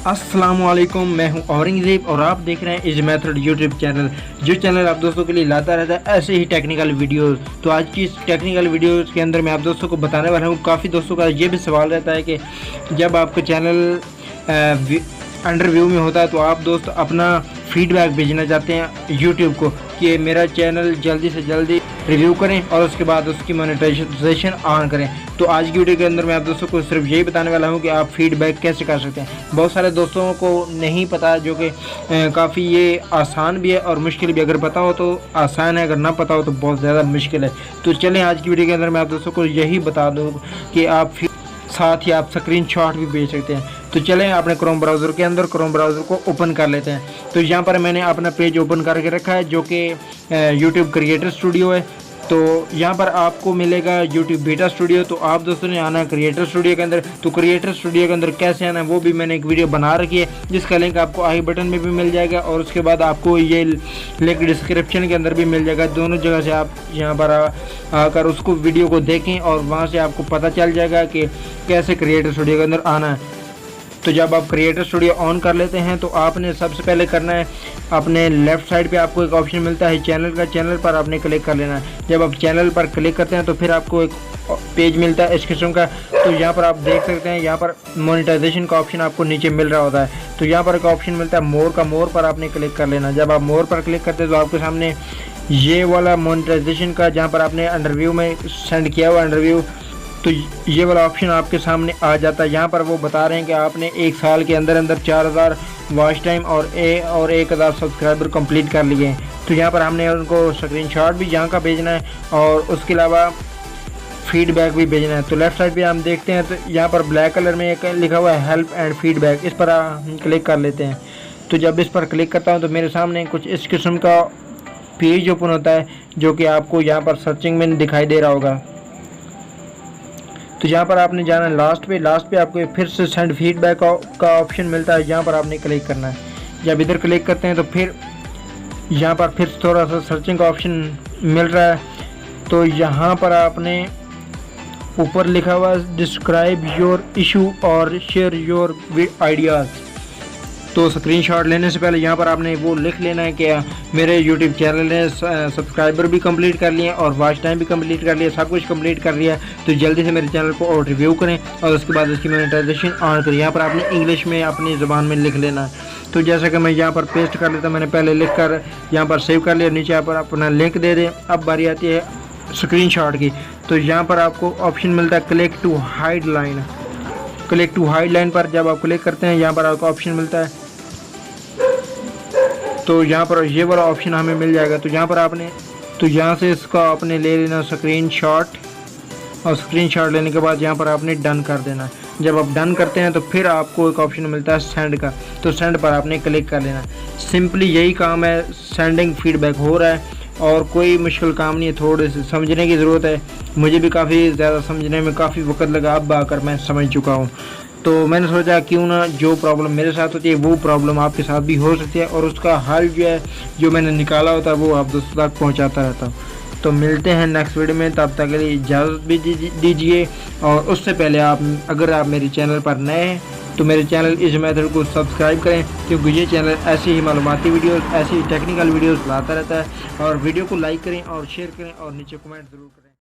अस्सलामुअलैकुम, मैं हूं औरंगज़ेब और आप देख रहे हैं इज मेथड यूट्यूब चैनल, जो चैनल आप दोस्तों के लिए लाता रहता है ऐसे ही टेक्निकल वीडियोस। तो आज की इस टेक्निकल वीडियोस के अंदर मैं आप दोस्तों को बताने वाला हूं। काफ़ी दोस्तों का ये भी सवाल रहता है कि जब आपका चैनल अंडर व्यू में होता है तो आप दोस्त अपना फीडबैक भेजना चाहते हैं यूट्यूब को कि मेरा चैनल जल्दी से जल्दी रिव्यू करें और उसके बाद उसकी मोनेटाइजेशन ऑन करें। तो आज की वीडियो के अंदर मैं आप दोस्तों को सिर्फ यही बताने वाला हूं कि आप फीडबैक कैसे कर सकते हैं। बहुत सारे दोस्तों को नहीं पता, जो कि काफ़ी ये आसान भी है और मुश्किल भी। अगर पता हो तो आसान है, अगर ना पता हो तो बहुत ज़्यादा मुश्किल है। तो चलें आज की वीडियो के अंदर मैं आप दोस्तों को यही बता दूँ कि आप साथ ही आप स्क्रीनशॉट भी भेज सकते हैं। तो चलें अपने क्रोम ब्राउज़र के अंदर क्रोम ब्राउज़र को ओपन कर लेते हैं। तो यहाँ पर मैंने अपना पेज ओपन करके रखा है जो कि यूट्यूब क्रिएटर स्टूडियो है। तो यहाँ पर आपको मिलेगा यूट्यूब बीटा स्टूडियो। तो आप दोस्तों ने आना है क्रिएटर स्टूडियो के अंदर। तो क्रिएटर स्टूडियो के अंदर कैसे आना है वो भी मैंने एक वीडियो बना रखी है, जिसका लिंक आपको आई बटन में भी मिल जाएगा और उसके बाद आपको ये लिंक डिस्क्रिप्शन के अंदर भी मिल जाएगा। दोनों जगह से आप यहाँ पर आकर उसको वीडियो को देखें और वहाँ से आपको पता चल जाएगा कि कैसे क्रिएटर स्टूडियो के अंदर आना है। तो जब आप क्रिएटर स्टूडियो ऑन कर लेते हैं तो आपने सबसे पहले करना है, अपने लेफ़्ट साइड पे आपको एक ऑप्शन मिलता है चैनल का, चैनल पर आपने क्लिक कर लेना है। जब आप चैनल पर क्लिक करते हैं तो फिर आपको एक पेज मिलता है इस किस्म का। तो यहाँ पर आप देख सकते हैं, यहाँ पर मोनेटाइजेशन का ऑप्शन आपको नीचे मिल रहा होता है। तो यहाँ पर एक ऑप्शन मिलता है मोर का, मोर पर आपने क्लिक कर लेना। जब आप मोर पर क्लिक करते हैं तो आपके सामने ये वाला मोनेटाइजेशन का, जहाँ पर आपने अंडरव्यू में सेंड किया हुआ अंडरव्यू, तो ये वाला ऑप्शन आपके सामने आ जाता है। यहाँ पर वो बता रहे हैं कि आपने एक साल के अंदर अंदर 4000 वॉच टाइम और 1000 सब्सक्राइबर कंप्लीट कर लिए हैं। तो यहाँ पर हमने उनको स्क्रीनशॉट भी यहाँ का भेजना है और उसके अलावा फीडबैक भी भेजना है। तो लेफ़्ट साइड पे हम देखते हैं तो यहाँ पर ब्लैक कलर में एक लिखा हुआ है हेल्प एंड फीडबैक, इस पर हम क्लिक कर लेते हैं। तो जब इस पर क्लिक करता हूँ तो मेरे सामने कुछ इस किस्म का पेज ओपन होता है जो कि आपको यहाँ पर सर्चिंग में दिखाई दे रहा होगा। तो यहाँ पर आपने जाना है लास्ट पे आपको फिर से सेंड फीडबैक का ऑप्शन मिलता है, यहाँ पर आपने क्लिक करना है। जब इधर क्लिक करते हैं तो फिर यहाँ पर फिर थोड़ा सा सर्चिंग का ऑप्शन मिल रहा है। तो यहाँ पर आपने ऊपर लिखा हुआ डिस्क्राइब योर इशू और शेयर योर आइडियाज़। तो स्क्रीनशॉट लेने से पहले यहाँ पर आपने वो लिख लेना है कि मेरे यूट्यूब चैनल ने सब्सक्राइबर भी कंप्लीट कर लिए और वॉच टाइम भी कंप्लीट कर लिया, सब कुछ कंप्लीट कर लिया। तो जल्दी से मेरे चैनल को और रिव्यू करें और उसके बाद उसकी मोनेटाइजेशन ऑन करें। यहाँ पर आपने इंग्लिश में अपनी ज़बान में लिख लेना है। तो जैसा कि मैं यहाँ पर पेस्ट कर लेता, मैंने पहले लिख कर यहाँ पर सेव कर लिया, नीचे यहाँ पर अपना लिंक दे दें। अब बारी आती है स्क्रीनशॉट की। तो यहाँ पर आपको ऑप्शन मिलता है click to hide line. Click to hide line पर जब आप क्लिक करते हैं यहाँ पर आपको ऑप्शन मिलता है, तो यहाँ पर ये वाला ऑप्शन हमें मिल जाएगा। तो यहाँ पर आपने यहाँ से इसका आपने ले लेना स्क्रीनशॉट और स्क्रीनशॉट लेने के बाद यहाँ पर आपने डन कर देना। जब आप डन करते हैं तो फिर आपको एक ऑप्शन मिलता है सेंड का, तो सेंड पर आपने क्लिक कर लेना। सिंपली यही काम है, सेंडिंग फीडबैक हो रहा है और कोई मुश्किल काम नहीं है। थोड़े से समझने की ज़रूरत है, मुझे भी काफ़ी ज़्यादा समझने में काफ़ी वक्त लगा, अब आकर मैं समझ चुका हूँ। तो मैंने सोचा क्यों ना जो प्रॉब्लम मेरे साथ होती है वो प्रॉब्लम आपके साथ भी हो सकती है और उसका हल जो है जो मैंने निकाला होता है वो आप दोस्तों तक पहुँचाता रहता हूँ। तो मिलते हैं नेक्स्ट वीडियो में, तब तक के लिए इजाज़त भी दीजिए। और उससे पहले अगर आप मेरे चैनल पर नए हैं तो मेरे चैनल इस मेथड को सब्सक्राइब करें, क्योंकि ये चैनल ऐसी ही मालूमाती वीडियोस, ऐसी टेक्निकल वीडियोस लाता रहता है। और वीडियो को लाइक करें और शेयर करें और नीचे कमेंट ज़रूर करें।